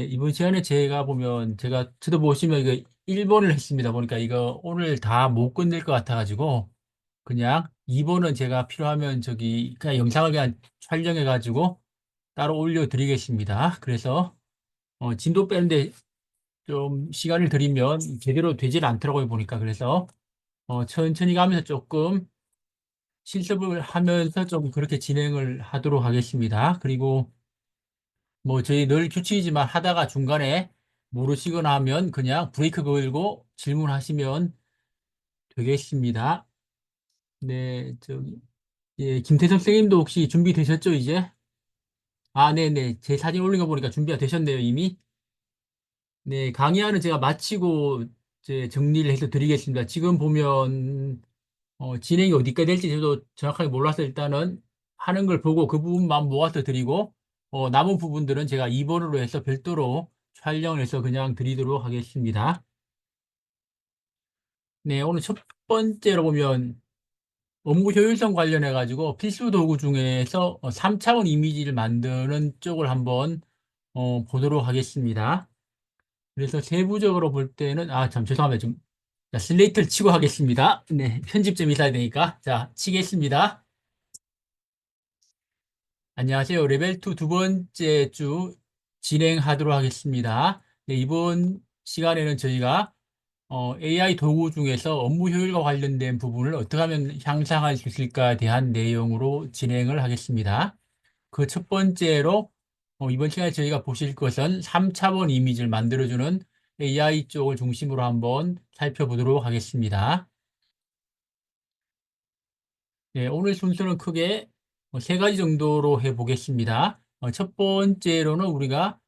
이번 시간에 제가 보면, 저도 보시면 이거 1번을 했습니다. 보니까 이거 오늘 다 못 끝낼 것 같아가지고, 그냥 2번은 제가 필요하면 그냥 영상을 그냥 촬영해가지고 따로 올려드리겠습니다. 그래서, 진도 빼는데 좀 시간을 들이면 제대로 되질 않더라고요, 보니까. 그래서, 천천히 가면서 조금 실습을 하면서 좀 그렇게 진행을 하도록 하겠습니다. 그리고, 저희 늘 규칙이지만 하다가 중간에 모르시거나 하면 그냥 브레이크 걸고 질문하시면 되겠습니다. 네, 예, 김태성 선생님도 혹시 준비되셨죠, 이제? 아, 네네. 제 사진 올린 거 보니까 준비가 되셨네요, 이미. 네, 강의안은 제가 마치고 이제 정리를 해서 드리겠습니다. 지금 보면, 진행이 어디까지 될지 저도 정확하게 몰라서 일단은 하는 걸 보고 그 부분만 모아서 드리고, 남은 부분들은 제가 2번으로 해서 별도로 촬영을 해서 그냥 드리도록 하겠습니다. 네, 오늘 첫 번째로 보면 업무 효율성 관련해 가지고 필수 도구 중에서 3차원 이미지를 만드는 쪽을 한번 보도록 하겠습니다. 그래서 세부적으로 볼 때는 참 죄송합니다. 자, 슬레이트를 치고 하겠습니다. 네, 편집 좀 있어야 되니까. 자, 치겠습니다. 안녕하세요. 레벨 2 두 번째 주 진행하도록 하겠습니다. 네, 이번 시간에는 저희가 AI 도구 중에서 업무 효율과 관련된 부분을 어떻게 하면 향상할 수 있을까에 대한 내용으로 진행을 하겠습니다. 그 첫 번째로 이번 시간에 저희가 보실 것은 3차원 이미지를 만들어주는 AI 쪽을 중심으로 한번 살펴보도록 하겠습니다. 네, 오늘 순서는 크게 세 가지 정도로 해보겠습니다. 첫 번째로는 우리가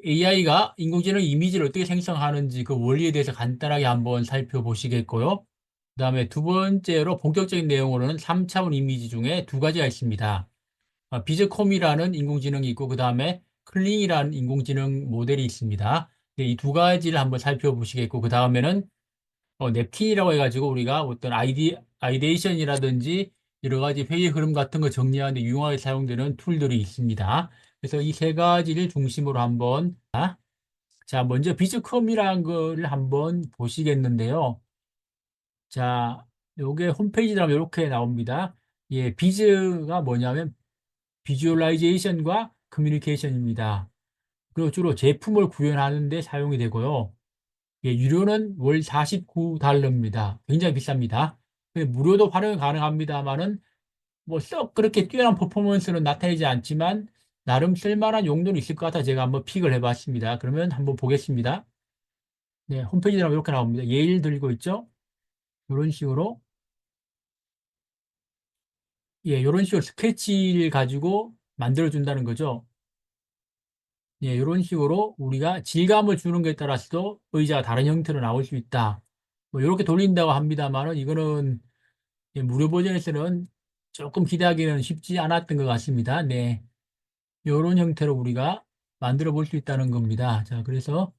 AI가 인공지능 이미지를 어떻게 생성하는지 그 원리에 대해서 간단하게 한번 살펴보시겠고요. 그 다음에 두 번째로 본격적인 내용으로는 3차원 이미지 중에 두 가지가 있습니다. 비즈콤이라는 인공지능이 있고 그 다음에 클링이라는 인공지능 모델이 있습니다. 이 두 가지를 한번 살펴보시겠고 그 다음에는 냅킨이라고 해가지고 우리가 어떤 아이데이션이라든지 여러 가지 회의 흐름 같은 거 정리하는 데 유용하게 사용되는 툴들이 있습니다. 그래서 이 세 가지를 중심으로 한번 자, 먼저 비즈컴이라는 거를 한번 보시겠는데요. 자, 요게 홈페이지 들어가면 이렇게 나옵니다. 예, 비즈가 뭐냐면 비주얼라이제이션과 커뮤니케이션입니다. 그리고 주로 제품을 구현하는 데 사용이 되고요. 예, 유료는 월 49달러입니다. 굉장히 비쌉니다. 무료도 활용이 가능합니다만은 뭐 썩 그렇게 뛰어난 퍼포먼스는 나타내지 않지만 나름 쓸만한 용도는 있을 것 같아 제가 한번 픽을 해봤습니다. 그러면 한번 보겠습니다. 네, 홈페이지 들어가면 이렇게 나옵니다. 예일 들고 있죠? 이런 식으로 예, 이런 식으로 스케치를 가지고 만들어준다는 거죠. 예, 이런 식으로 우리가 질감을 주는 것에 따라서도 의자가 다른 형태로 나올 수 있다. 뭐 이렇게 돌린다고 합니다만은 이거는 예, 무료 버전에서는 조금 기대하기는 쉽지 않았던 것 같습니다. 네. 이런 형태로 우리가 만들어 볼 수 있다는 겁니다. 자, 그래서,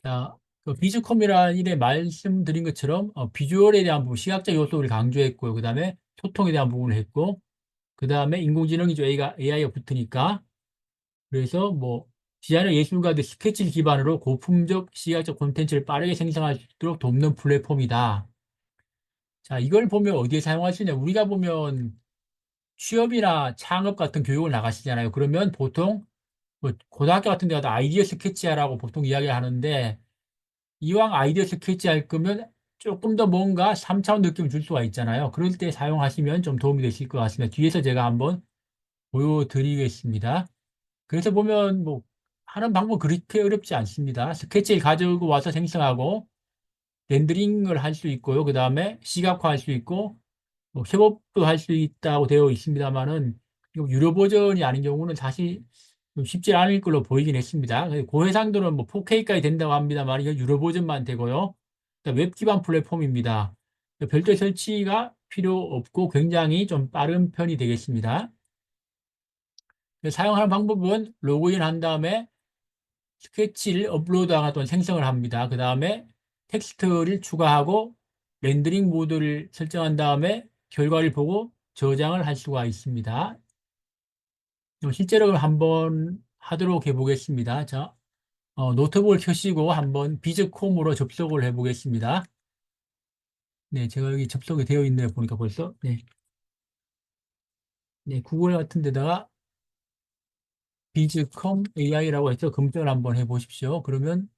자, 그 비즈컴이라는 일에 말씀드린 것처럼 비주얼에 대한 부분, 시각적 요소를 강조했고요. 그 다음에 소통에 대한 부분을 했고, 그 다음에 인공지능이죠. AI가 붙으니까. 그래서 뭐, 디자이너 예술가들 스케치를 기반으로 고품격 시각적 콘텐츠를 빠르게 생성할 수 있도록 돕는 플랫폼이다. 자, 이걸 보면 어디에 사용할 수 있냐? 우리가 보면 취업이나 창업 같은 교육을 나가시잖아요. 그러면 보통 뭐 고등학교 같은 데 가도 아이디어 스케치하라고 보통 이야기를 하는데 이왕 아이디어 스케치할 거면 조금 더 뭔가 3차원 느낌을 줄 수가 있잖아요. 그럴 때 사용하시면 좀 도움이 되실 것 같습니다. 뒤에서 제가 한번 보여드리겠습니다. 그래서 보면 뭐 하는 방법 그렇게 어렵지 않습니다. 스케치를 가지고 와서 생성하고 렌더링을 할 수 있고요. 그 다음에 시각화할 수 있고 뭐 협업도 할 수 있다고 되어 있습니다만은 유료 버전이 아닌 경우는 사실 좀 쉽지 않을 걸로 보이긴 했습니다. 고해상도는 뭐 4K까지 된다고 합니다만 이건 유료 버전만 되고요. 그러니까 웹 기반 플랫폼입니다. 별도의 설치가 필요 없고 굉장히 좀 빠른 편이 되겠습니다. 사용하는 방법은 로그인 한 다음에 스케치를 업로드하거나 생성을 합니다. 그 다음에 텍스트를 추가하고 렌더링 모드를 설정한 다음에 결과를 보고 저장을 할 수가 있습니다. 실제로 그럼 한번 하도록 해보겠습니다. 자, 노트북을 켜시고 한번 비즈콤으로 접속을 해보겠습니다. 네, 제가 여기 접속이 되어 있네요. 보니까 벌써. 네, 네, 구글 같은 데다가 비즈컴 AI라고 해서 검색을 한번 해보십시오. 그러면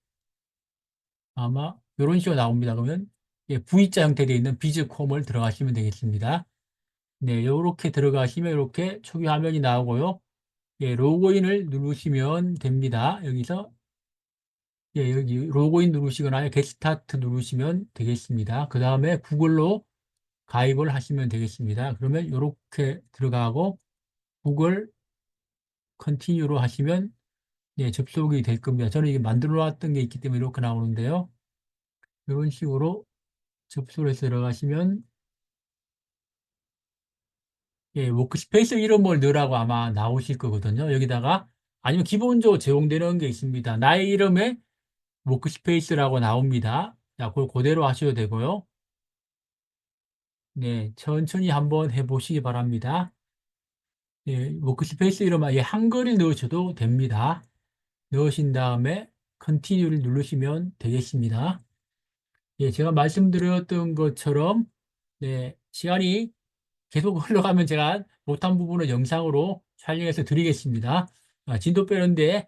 아마 이런 식으로 나옵니다. 그러면 예, V자 형태되어 있는 비즈콤을 들어가시면 되겠습니다. 네, 이렇게 들어가시면 이렇게 초기 화면이 나오고요. 예, 로그인을 누르시면 됩니다. 여기서 예, 여기 로그인 누르시거나 겟스타트 누르시면 되겠습니다. 그 다음에 구글로 가입을 하시면 되겠습니다. 그러면 이렇게 들어가고 구글 컨티뉴로 하시면 예, 접속이 될 겁니다. 저는 이게 만들어 놨던 게 있기 때문에 이렇게 나오는데요. 이런 식으로 접속을 해서 들어가시면 예, 워크스페이스 이름을 넣으라고 아마 나오실 거거든요. 여기다가 아니면 기본적으로 제공되는 게 있습니다. 나의 이름에 워크스페이스라고 나옵니다. 자, 그걸 그대로 하셔도 되고요. 네, 천천히 한번 해보시기 바랍니다. 예, 워크스페이스 이름만 예, 한글을 넣으셔도 됩니다. 넣으신 다음에 컨티뉴를 누르시면 되겠습니다. 예, 제가 말씀드렸던 것처럼 네, 시간이 계속 흘러가면 제가 못한 부분을 영상으로 촬영해서 드리겠습니다. 진도 빼는데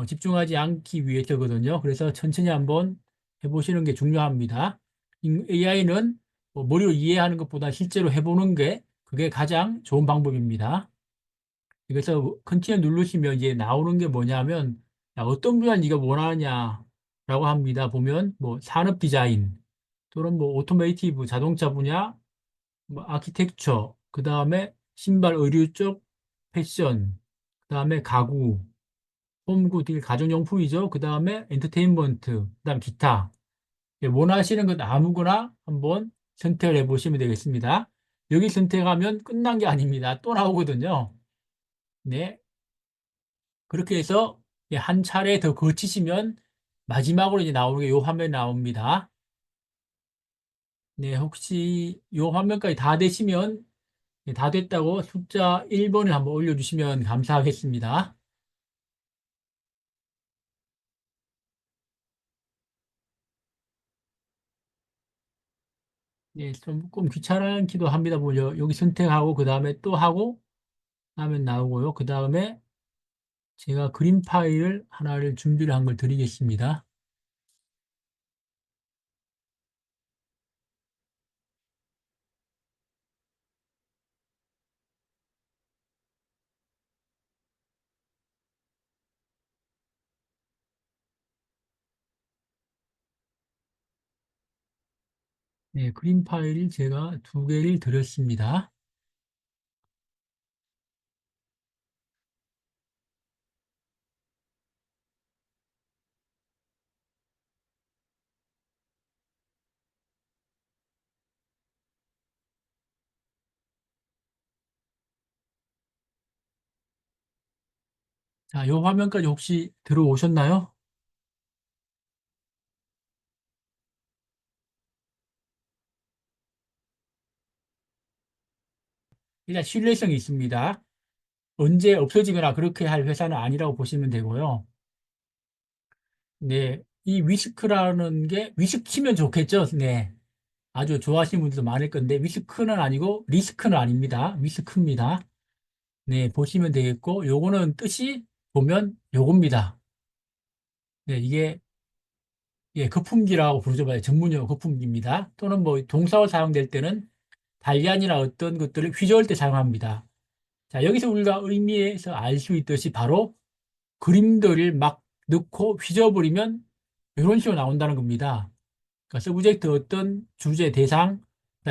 집중하지 않기 위해서거든요. 그래서 천천히 한번 해보시는 게 중요합니다. AI는 머리로 이해하는 것보다 실제로 해보는 게 그게 가장 좋은 방법입니다. 그래서 컨티뉴 누르시면 이제 나오는 게 뭐냐면 야, 어떤 분야 네가 원하느냐라고 합니다. 보면 뭐 산업 디자인 또는 뭐 오토메이티브 자동차 분야 뭐 아키텍처, 그 다음에 신발 의류 쪽 패션, 그 다음에 가구, 홈구, 되게 가정용품이죠. 그 다음에 엔터테인먼트, 그 다음 기타. 예, 원하시는 것 아무거나 한번 선택을 해보시면 되겠습니다. 여기 선택하면 끝난 게 아닙니다. 또 나오거든요. 네. 그렇게 해서 예, 한 차례 더 거치시면 마지막으로 이제 나오는 게 이 화면이 나옵니다. 네, 혹시 이 화면까지 다 되시면 네, 다 됐다고 숫자 1번을 한번 올려주시면 감사하겠습니다. 네, 조금 귀찮기도 합니다. 보죠. 여기 선택하고 그 다음에 또 하고 하면 나오고요. 그 다음에 제가 그림 파일을 하나를 준비를 한 걸 드리겠습니다. 네, 그림 파일을 제가 두 개를 드렸습니다. 자, 이 화면까지 혹시 들어오셨나요? 일단 신뢰성이 있습니다. 언제 없어지거나 그렇게 할 회사는 아니라고 보시면 되고요. 네, 이 위스크라는 게 위스키면 좋겠죠? 네. 아주 좋아하시는 분들도 많을 건데 위스크는 아니고 리스크는 아닙니다. 위스크입니다. 네, 보시면 되겠고 요거는 뜻이 보면 요겁니다. 네, 이게 예, 거품기라고 부르죠. 전문용어 거품기입니다. 또는 뭐 동사로 사용될 때는 단리안이나 어떤 것들을 휘저을 때 사용합니다. 자, 여기서 우리가 의미에서 알 수 있듯이 바로 그림들을 막 넣고 휘저어버리면 이런 식으로 나온다는 겁니다. 그러니까 서브젝트 어떤 주제, 대상,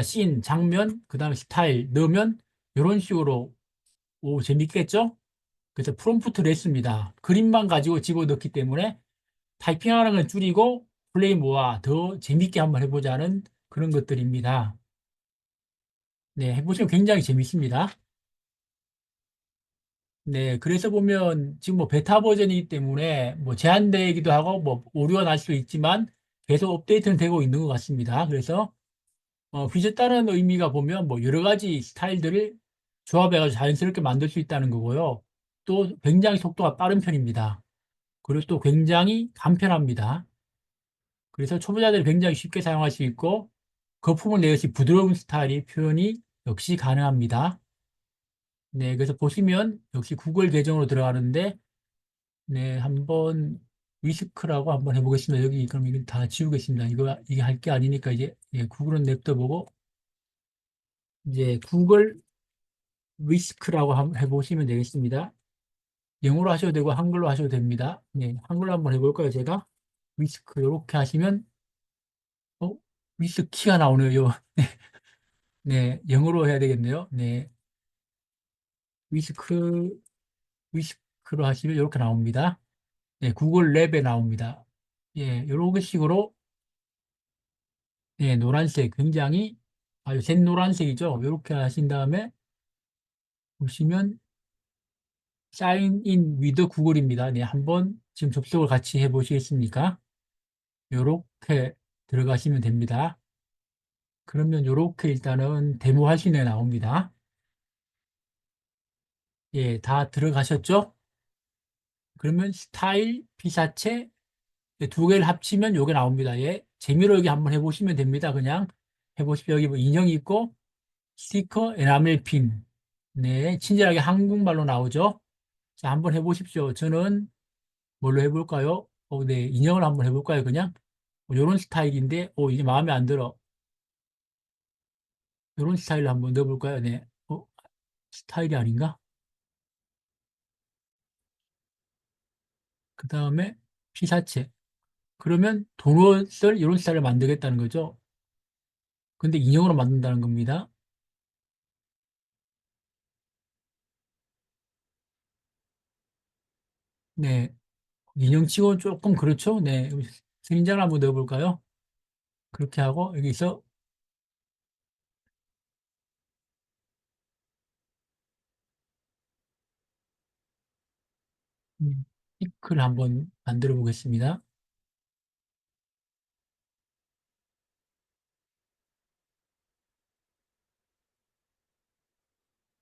씬, 장면, 그 다음에 스타일 넣으면 이런 식으로 오, 재밌겠죠? 그래서 프롬프트를 했습니다. 그림만 가지고 집어넣기 때문에 타이핑하는 걸 줄이고 플레이 모아 더 재밌게 한번 해보자는 그런 것들입니다. 네, 해보시면 굉장히 재밌습니다. 네, 그래서 보면 지금 뭐 베타 버전이기 때문에 뭐 제한되기도 하고 뭐 오류가 날 수도 있지만 계속 업데이트는 되고 있는 것 같습니다. 그래서 휘젓다는 의미가 보면 뭐 여러 가지 스타일들을 조합해가지고 자연스럽게 만들 수 있다는 거고요. 또 굉장히 속도가 빠른 편입니다. 그리고 또 굉장히 간편합니다. 그래서 초보자들이 굉장히 쉽게 사용할 수 있고 거품을 내듯이 부드러운 스타일이 표현이 역시 가능합니다. 네, 그래서 보시면 역시 구글 계정으로 들어가는데 네, 한번 위스크라고 한번 해보겠습니다. 여기 그럼 이거 다 지우겠습니다. 이게 할 게 아니니까 이제 예, 구글은 냅둬 보고 이제 구글 위스크라고 한번 해보시면 되겠습니다. 영어로 하셔도 되고 한글로 하셔도 됩니다. 네, 한글로 한번 해볼까요, 제가? 위스크 이렇게 하시면 어, 위스키가 나오네요. 네, 영어로 해야 되겠네요. 네, 위스크 위스크로 하시면 이렇게 나옵니다. 네, 구글 랩에 나옵니다. 예, 이런 식으로 예, 노란색 굉장히 아주 샛노란색이죠. 이렇게 하신 다음에 보시면 사인 인 위드 구글입니다. 네, 한번 지금 접속을 같이 해 보시겠습니까? 이렇게 들어가시면 됩니다. 그러면 이렇게 일단은 데모 화면에 나옵니다. 예, 다 들어가셨죠? 그러면 스타일, 피사체 두 개를 합치면 요게 나옵니다. 예, 재미로 여기 한번 해보시면 됩니다. 그냥 해보십시오. 여기 뭐 인형이 있고 스티커, 에나멜 핀. 네, 친절하게 한국말로 나오죠? 자, 한번 해보십시오. 저는 뭘로 해볼까요? 네, 인형을 한번 해볼까요? 그냥 요런 스타일인데, 이게 마음에 안 들어. 요런 스타일로 한번 넣어볼까요? 네, 스타일이 아닌가? 그 다음에 피사체. 그러면 도넛을 이런 스타일을 만들겠다는 거죠. 근데 인형으로 만든다는 겁니다. 네, 인형치고는 조금 그렇죠. 네, 그림자를 한번 넣어볼까요? 그렇게 하고 여기서 피크를 한번 만들어 보겠습니다.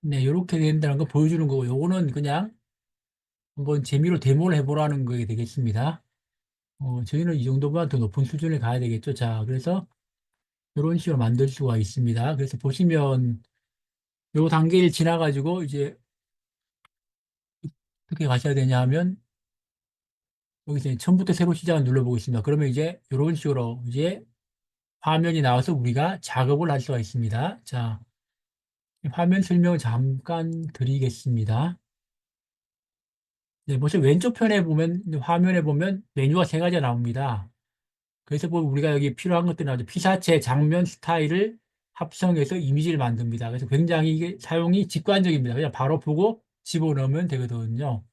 네, 이렇게 된다는 거 보여주는 거고, 요거는 그냥 한번 재미로 데모를 해보라는 게 되겠습니다. 저희는 이 정도보다 더 높은 수준에 가야 되겠죠. 자, 그래서 이런 식으로 만들 수가 있습니다. 그래서 보시면 요 단계를 지나가지고 이제 어떻게 가셔야 되냐 하면 여기서 이제 처음부터 새로 시작을 눌러보겠습니다. 그러면 이제 이런 식으로 이제 화면이 나와서 우리가 작업을 할 수가 있습니다. 자, 화면 설명을 잠깐 드리겠습니다. 네, 보시면 왼쪽 편에 보면 화면에 보면 메뉴가 세 가지가 나옵니다. 그래서 뭐 우리가 여기 필요한 것들이 나오죠. 피사체 장면 스타일을 합성해서 이미지를 만듭니다. 그래서 굉장히 이게 사용이 직관적입니다. 그냥 바로 보고 집어넣으면 되거든요.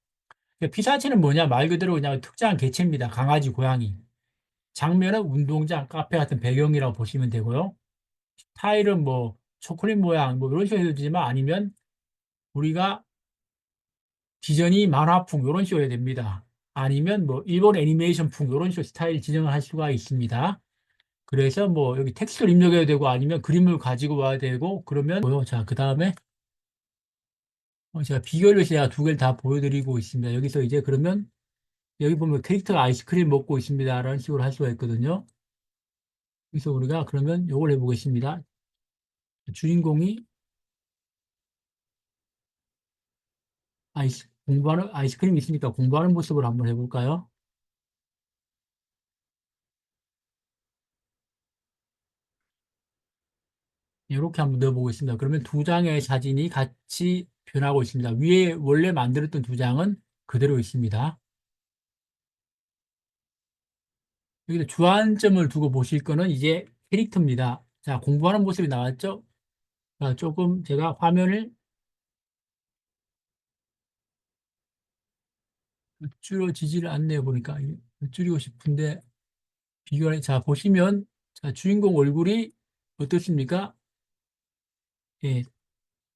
그러니까 피사체는 뭐냐? 말 그대로 그냥 특정한 개체입니다. 강아지, 고양이. 장면은 운동장, 카페 같은 배경이라고 보시면 되고요. 스타일은 뭐 초콜릿 모양 뭐 이런 식으로 해도 되지만 아니면 우리가 디즈니 만화풍 이런 식으로 해야 됩니다. 아니면 뭐 일본 애니메이션풍 이런 식으로 스타일 지정을 할 수가 있습니다. 그래서 뭐 여기 텍스트를 입력해야 되고 아니면 그림을 가지고 와야 되고 그러면 자, 그다음에 제가 비교를 제가 두 개를 다 보여드리고 있습니다. 여기서 이제 그러면 여기 보면 캐릭터가 아이스크림 먹고 있습니다. 라는 식으로 할 수가 있거든요. 그래서 우리가 그러면 요걸 해보겠습니다. 주인공이 공부하는 아이스크림이 있으니까 공부하는 모습을 한번 해볼까요? 이렇게 한번 넣어보겠습니다. 그러면 두 장의 사진이 같이 변하고 있습니다. 위에 원래 만들었던 두 장은 그대로 있습니다. 여기서 주안점을 두고 보실 거는 이제 캐릭터입니다. 자, 공부하는 모습이 나왔죠? 자, 조금 제가 화면을 줄여지지를 않네요. 보니까 줄이고 싶은데 비교를 자, 보시면 자, 주인공 얼굴이 어떻습니까? 예,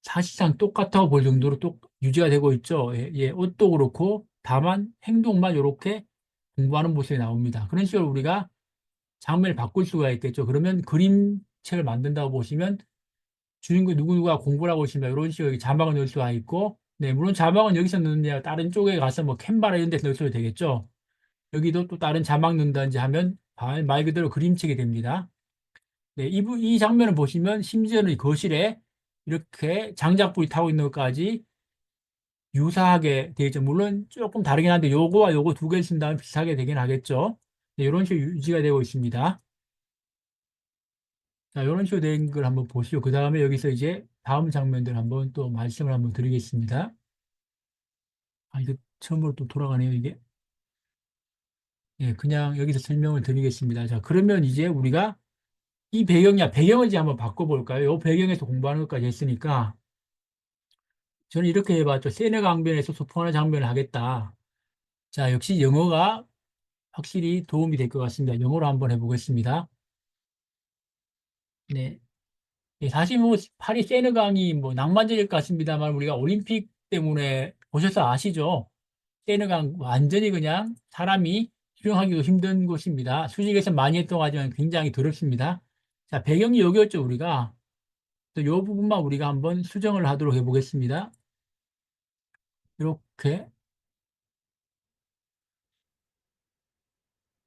사실상 똑같다고 볼 정도로 또 유지가 되고 있죠. 예, 예, 옷도 그렇고 다만 행동만 이렇게 공부하는 모습이 나옵니다. 그런 식으로 우리가 장면을 바꿀 수가 있겠죠. 그러면 그림책을 만든다고 보시면 주인공 누구누가 공부를 하고 있습니다. 이런 식으로 여기 자막을 넣을 수가 있고 네, 물론 자막은 여기서 넣는 게 아니라 다른 쪽에 가서 뭐 캔바라 이런 데서 넣으셔도 되겠죠. 여기도 또 다른 자막 넣는다든지 하면 말 그대로 그림책이 됩니다. 네, 이 장면을 보시면 심지어는 이 거실에 이렇게 장작불이 타고 있는 것까지 유사하게 되어 있죠. 물론 조금 다르긴 한데 요거와 요거 두 개를 쓴다면 비슷하게 되긴 하겠죠. 네, 이런 식으로 유지가 되고 있습니다. 자, 이런 식으로 된 걸 한번 보시고 그 다음에 여기서 이제 다음 장면들 한번 또 말씀을 한번 드리겠습니다. 아, 이거 처음으로 또 돌아가네요, 이게. 예, 그냥 여기서 설명을 드리겠습니다. 자, 그러면 이제 우리가 이 배경을 이제 한번 바꿔볼까요? 이 배경에서 공부하는 것까지 했으니까 저는 이렇게 해봤죠. 세네 강변에서 소풍하는 장면을 하겠다. 자, 역시 영어가 확실히 도움이 될 것 같습니다. 영어로 한번 해보겠습니다. 네. 예, 사실 뭐 파리 세느강이 뭐 낭만적일 것 같습니다만 우리가 올림픽 때문에 보셔서 아시죠? 세느강 완전히 그냥 사람이 수영하기도 힘든 곳입니다. 수직에서 많이 했던 하지만 굉장히 더럽습니다. 자, 배경이 여기였죠, 우리가. 이 부분만 우리가 한번 수정을 하도록 해보겠습니다. 이렇게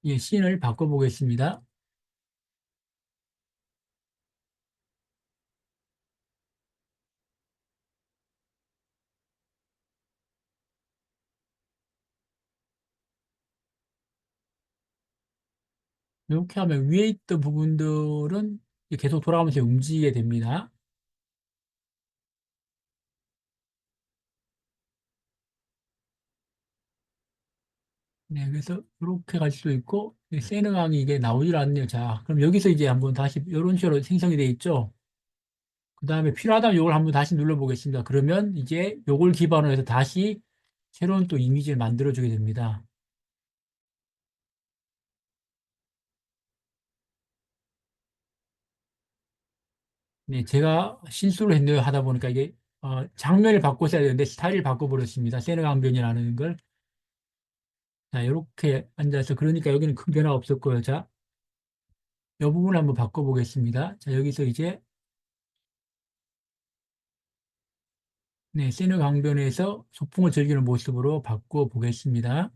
예, 씬을 바꿔보겠습니다. 이렇게 하면 위에 있던 부분들은 계속 돌아가면서 움직이게 됩니다. 네, 그래서 이렇게 갈 수도 있고, 세느강이 이게 나오질 않네요. 자, 그럼 여기서 이제 한번 다시 이런 식으로 생성이 돼 있죠. 그 다음에 필요하다면 이걸 한번 다시 눌러보겠습니다. 그러면 이제 이걸 기반으로 해서 다시 새로운 또 이미지를 만들어주게 됩니다. 네, 제가 실수를 했네요. 하다 보니까 이게 장면을 바꿔서야 되는데 스타일을 바꿔버렸습니다. 세느강변이라는 걸. 자, 이렇게 앉아서 그러니까 여기는 큰 변화 없었고요. 자, 이 부분 한번 바꿔보겠습니다. 자, 여기서 이제 네, 세느강변에서 소풍을 즐기는 모습으로 바꿔보겠습니다.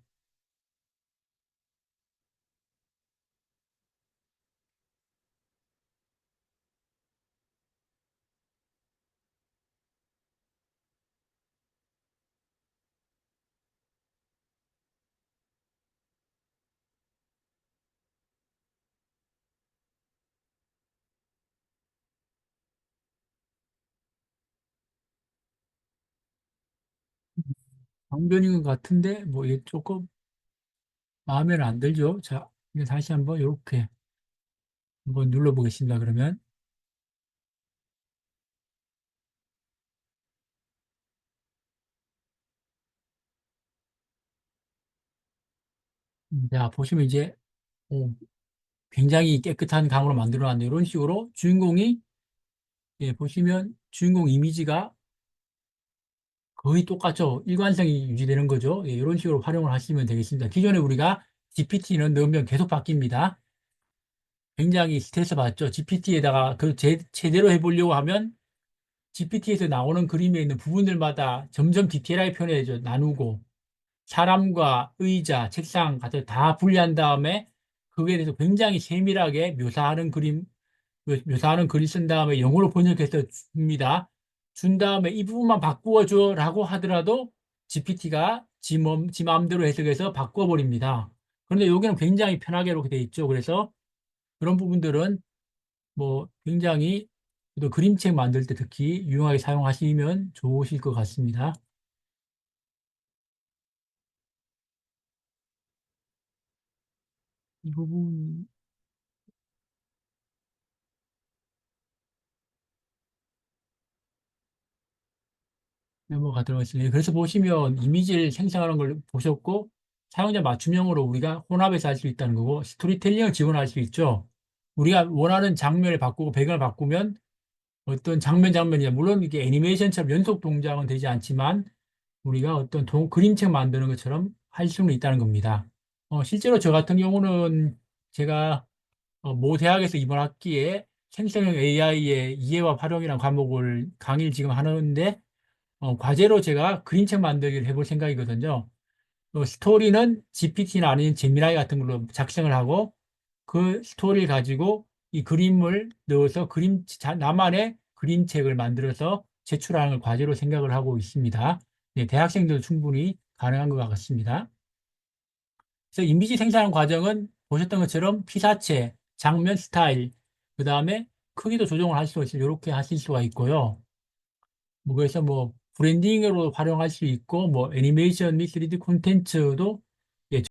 강변인 것 같은데 뭐 이게 조금 마음에는 안 들죠. 자, 이제 다시 한번 이렇게 한번 눌러보겠습니다. 그러면 자 보시면 이제 오, 굉장히 깨끗한 강으로 만들어놨네요. 이런 식으로 주인공이 예, 보시면 주인공 이미지가 거의 똑같죠. 일관성이 유지되는 거죠. 예, 이런 식으로 활용을 하시면 되겠습니다. 기존에 우리가 GPT는 넣으면 계속 바뀝니다. 굉장히 스트레스 받죠. GPT에다가 그 제대로 해보려고 하면 GPT에서 나오는 그림에 있는 부분들마다 점점 디테일하게 표현해줘 나누고 사람과 의자, 책상 같은 다 분리한 다음에 그거에 대해서 굉장히 세밀하게 묘사하는 글을 쓴 다음에 영어로 번역해서 줍니다. 준 다음에 이 부분만 바꾸어줘라고 하더라도 GPT가 지 마음대로 해석해서 바꿔버립니다. 그런데 여기는 굉장히 편하게 이렇게 돼 있죠. 그래서 그런 부분들은 뭐 굉장히 또 그림책 만들 때 특히 유용하게 사용하시면 좋으실 것 같습니다. 이 부분 넘어가도록 하겠습니다. 그래서 보시면 이미지를 생성하는 걸 보셨고 사용자 맞춤형으로 우리가 혼합해서 할 수 있다는 거고 스토리텔링을 지원할 수 있죠. 우리가 원하는 장면을 바꾸고 배경을 바꾸면 어떤 장면이 물론 이게 애니메이션처럼 연속 동작은 되지 않지만 우리가 어떤 그림책 만드는 것처럼 할 수는 있다는 겁니다. 실제로 저 같은 경우는 제가 모 대학에서 이번 학기에 생성형 AI의 이해와 활용이라는 과목을 강의를 지금 하는데 과제로 제가 그림책 만들기를 해볼 생각이거든요. 스토리는 GPT나 아니면 제미나이 같은 걸로 작성을 하고 그 스토리를 가지고 이 그림을 넣어서 나만의 그림책을 만들어서 제출하는 걸 과제로 생각을 하고 있습니다. 네, 대학생들도 충분히 가능한 것 같습니다. 그래서 이미지 생산하는 과정은 보셨던 것처럼 피사체, 장면 스타일, 그 다음에 크기도 조정을 할 수가 있어요. 이렇게 하실 수가 있고요. 그래서 브랜딩으로 활용할 수 있고, 애니메이션 및 3D 콘텐츠도